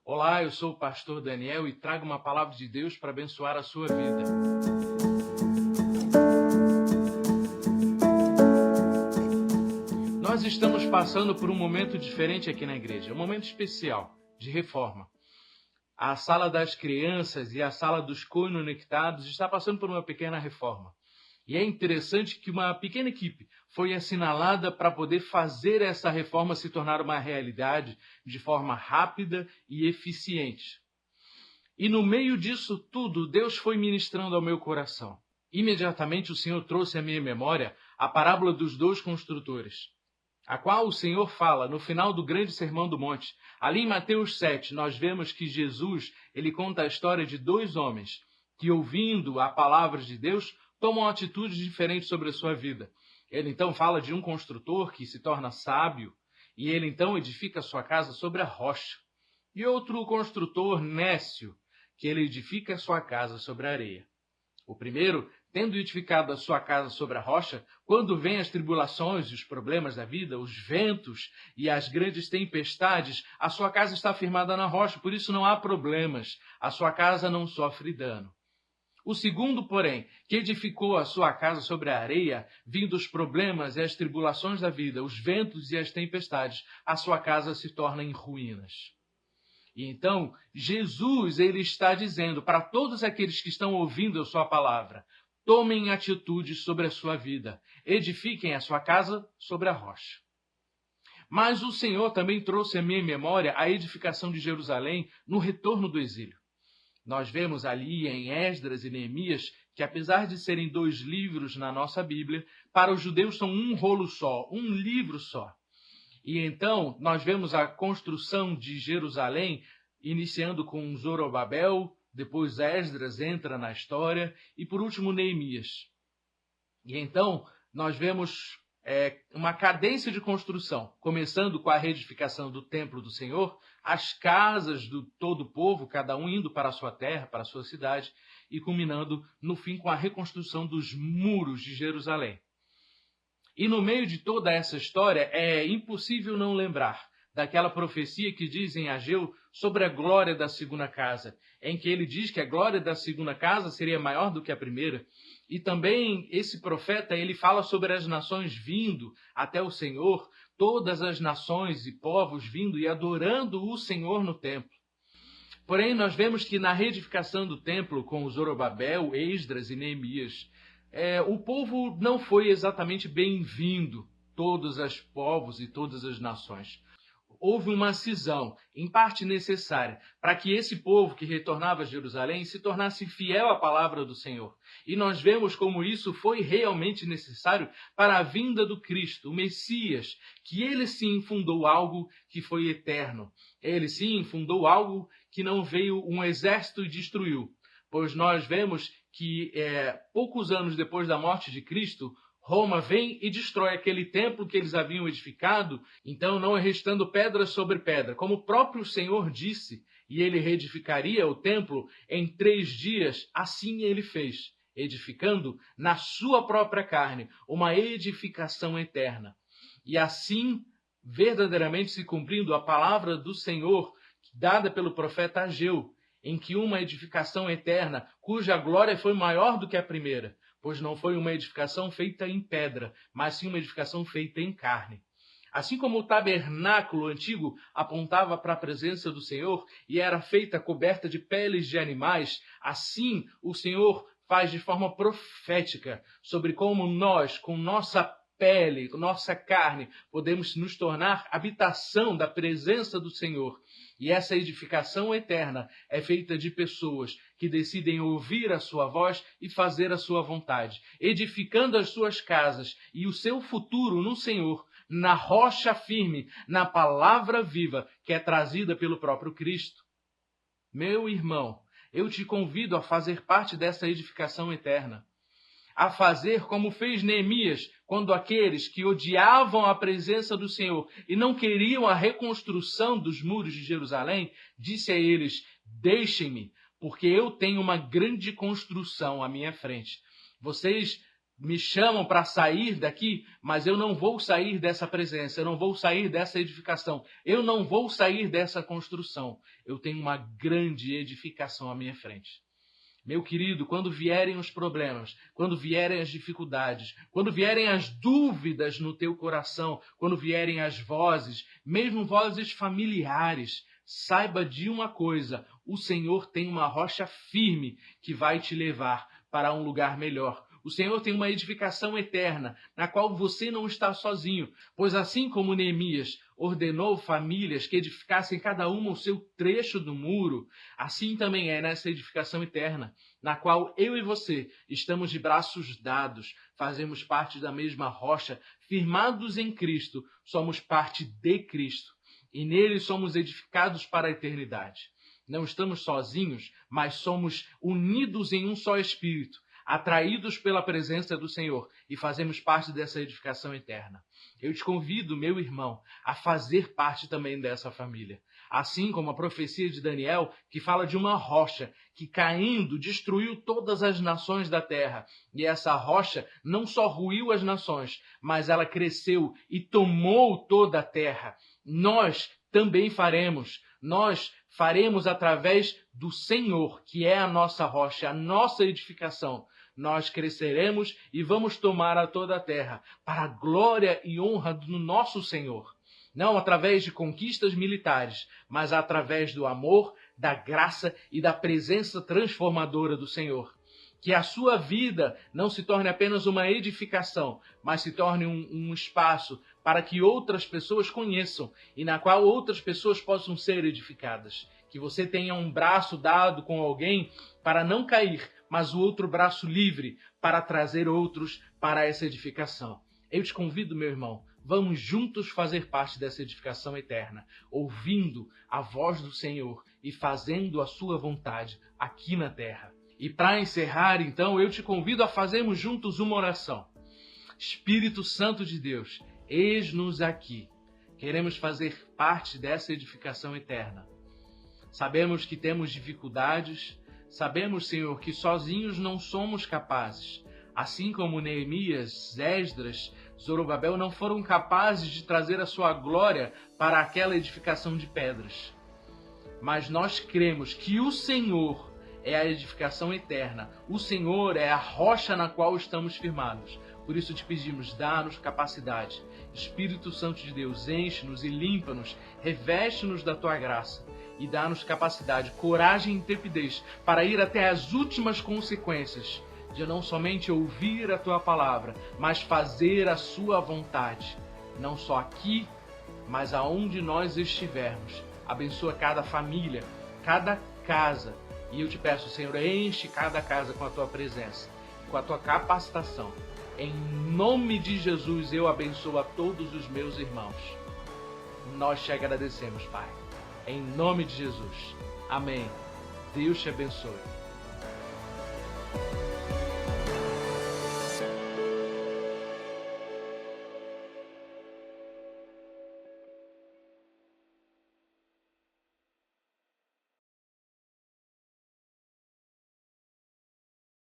Olá, eu sou o pastor Daniel e trago uma palavra de Deus para abençoar a sua vida. Nós estamos passando por um momento diferente aqui na igreja, um momento especial de reforma. A sala das crianças e a sala dos conectados está passando por uma pequena reforma. E é interessante que uma pequena equipe foi assinalada para poder fazer essa reforma se tornar uma realidade de forma rápida e eficiente. E no meio disso tudo, Deus foi ministrando ao meu coração. Imediatamente o Senhor trouxe à minha memória a parábola dos dois construtores, a qual o Senhor fala no final do grande Sermão do Monte. Ali em Mateus 7, nós vemos que Jesus ele conta a história de dois homens que, ouvindo a palavra de Deus, tomam atitudes diferentes sobre a sua vida. Ele então fala de um construtor que se torna sábio e ele então edifica a sua casa sobre a rocha. E outro construtor nécio, que ele edifica a sua casa sobre a areia. O primeiro, tendo edificado a sua casa sobre a rocha, quando vêm as tribulações e os problemas da vida, os ventos e as grandes tempestades, a sua casa está firmada na rocha, por isso não há problemas, a sua casa não sofre dano. O segundo, porém, que edificou a sua casa sobre a areia, vindo os problemas e as tribulações da vida, os ventos e as tempestades, a sua casa se torna em ruínas. E então, Jesus ele está dizendo para todos aqueles que estão ouvindo a sua palavra, tomem atitudes sobre a sua vida, edifiquem a sua casa sobre a rocha. Mas o Senhor também trouxe à minha memória a edificação de Jerusalém no retorno do exílio. Nós vemos ali em Esdras e Neemias que, apesar de serem dois livros na nossa Bíblia, para os judeus são um rolo só, um livro só. E então nós vemos a construção de Jerusalém, iniciando com Zorobabel, depois Esdras entra na história e por último Neemias. E então nós vemos uma cadência de construção, começando com a reedificação do templo do Senhor, as casas do todo o povo, cada um indo para a sua terra, para a sua cidade, e culminando no fim com a reconstrução dos muros de Jerusalém. E no meio de toda essa história, é impossível não lembrar daquela profecia que diz em Ageu sobre a glória da segunda casa, em que ele diz que a glória da segunda casa seria maior do que a primeira. E também esse profeta, ele fala sobre as nações vindo até o Senhor, todas as nações e povos vindo e adorando o Senhor no templo. Porém, nós vemos que na reedificação do templo com Zorobabel, Esdras e Neemias, o povo não foi exatamente bem-vindo, todos os povos e todas as nações. Houve uma cisão, em parte necessária, para que esse povo que retornava a Jerusalém se tornasse fiel à palavra do Senhor. E nós vemos como isso foi realmente necessário para a vinda do Cristo, o Messias, que ele sim fundou algo que foi eterno. Ele sim fundou algo que não veio um exército e destruiu. Pois nós vemos que poucos anos depois da morte de Cristo, Roma vem e destrói aquele templo que eles haviam edificado, então não restando pedra sobre pedra, como o próprio Senhor disse, e ele reedificaria o templo em 3 dias, assim ele fez, edificando na sua própria carne uma edificação eterna. E assim, verdadeiramente se cumprindo a palavra do Senhor, dada pelo profeta Ageu, em que uma edificação eterna, cuja glória foi maior do que a primeira, pois não foi uma edificação feita em pedra, mas sim uma edificação feita em carne. Assim como o tabernáculo antigo apontava para a presença do Senhor e era feita coberta de peles de animais, assim o Senhor faz de forma profética sobre como nós, com nossa pele, com nossa carne, podemos nos tornar habitação da presença do Senhor. E essa edificação eterna é feita de pessoas que decidem ouvir a sua voz e fazer a sua vontade, edificando as suas casas e o seu futuro no Senhor, na rocha firme, na palavra viva que é trazida pelo próprio Cristo. Meu irmão, eu te convido a fazer parte dessa edificação eterna. A fazer como fez Neemias, quando aqueles que odiavam a presença do Senhor e não queriam a reconstrução dos muros de Jerusalém, disse a eles: deixem-me, porque eu tenho uma grande construção à minha frente. Vocês me chamam para sair daqui, mas eu não vou sair dessa presença, eu não vou sair dessa edificação, eu não vou sair dessa construção. Eu tenho uma grande edificação à minha frente. Meu querido, quando vierem os problemas, quando vierem as dificuldades, quando vierem as dúvidas no teu coração, quando vierem as vozes, mesmo vozes familiares, saiba de uma coisa: o Senhor tem uma rocha firme que vai te levar para um lugar melhor. O Senhor tem uma edificação eterna, na qual você não está sozinho, pois assim como Neemias ordenou famílias que edificassem cada uma o seu trecho do muro, assim também é nessa edificação eterna, na qual eu e você estamos de braços dados, fazemos parte da mesma rocha, firmados em Cristo, somos parte de Cristo, e nele somos edificados para a eternidade. Não estamos sozinhos, mas somos unidos em um só Espírito, atraídos pela presença do Senhor, e fazemos parte dessa edificação eterna. Eu te convido, meu irmão, a fazer parte também dessa família. Assim como a profecia de Daniel, que fala de uma rocha que, caindo, destruiu todas as nações da terra. E essa rocha não só ruiu as nações, mas ela cresceu e tomou toda a terra. Nós também faremos. Nós faremos através do Senhor, que é a nossa rocha, a nossa edificação. Nós cresceremos e vamos tomar a toda a terra, para a glória e honra do nosso Senhor. Não através de conquistas militares, mas através do amor, da graça e da presença transformadora do Senhor. Que a sua vida não se torne apenas uma edificação, mas se torne um espaço para que outras pessoas conheçam e na qual outras pessoas possam ser edificadas. Que você tenha um braço dado com alguém para não cair, mas o outro braço livre para trazer outros para essa edificação. Eu te convido, meu irmão, vamos juntos fazer parte dessa edificação eterna, ouvindo a voz do Senhor e fazendo a sua vontade aqui na terra. E para encerrar, então, eu te convido a fazermos juntos uma oração. Espírito Santo de Deus, eis-nos aqui. Queremos fazer parte dessa edificação eterna. Sabemos que temos dificuldades, sabemos, Senhor, que sozinhos não somos capazes. Assim como Neemias, Esdras, Zorobabel não foram capazes de trazer a sua glória para aquela edificação de pedras. Mas nós cremos que o Senhor é a edificação eterna. O Senhor é a rocha na qual estamos firmados. Por isso te pedimos, dá-nos capacidade. Espírito Santo de Deus, enche-nos e limpa-nos, reveste-nos da tua graça e dá-nos capacidade, coragem e intrepidez para ir até as últimas consequências de não somente ouvir a tua palavra, mas fazer a sua vontade, não só aqui, mas aonde nós estivermos. Abençoa cada família, cada casa. E eu te peço, Senhor, enche cada casa com a tua presença, com a tua capacitação. Em nome de Jesus, eu abençoo a todos os meus irmãos. Nós te agradecemos, Pai. Em nome de Jesus. Amém. Deus te abençoe.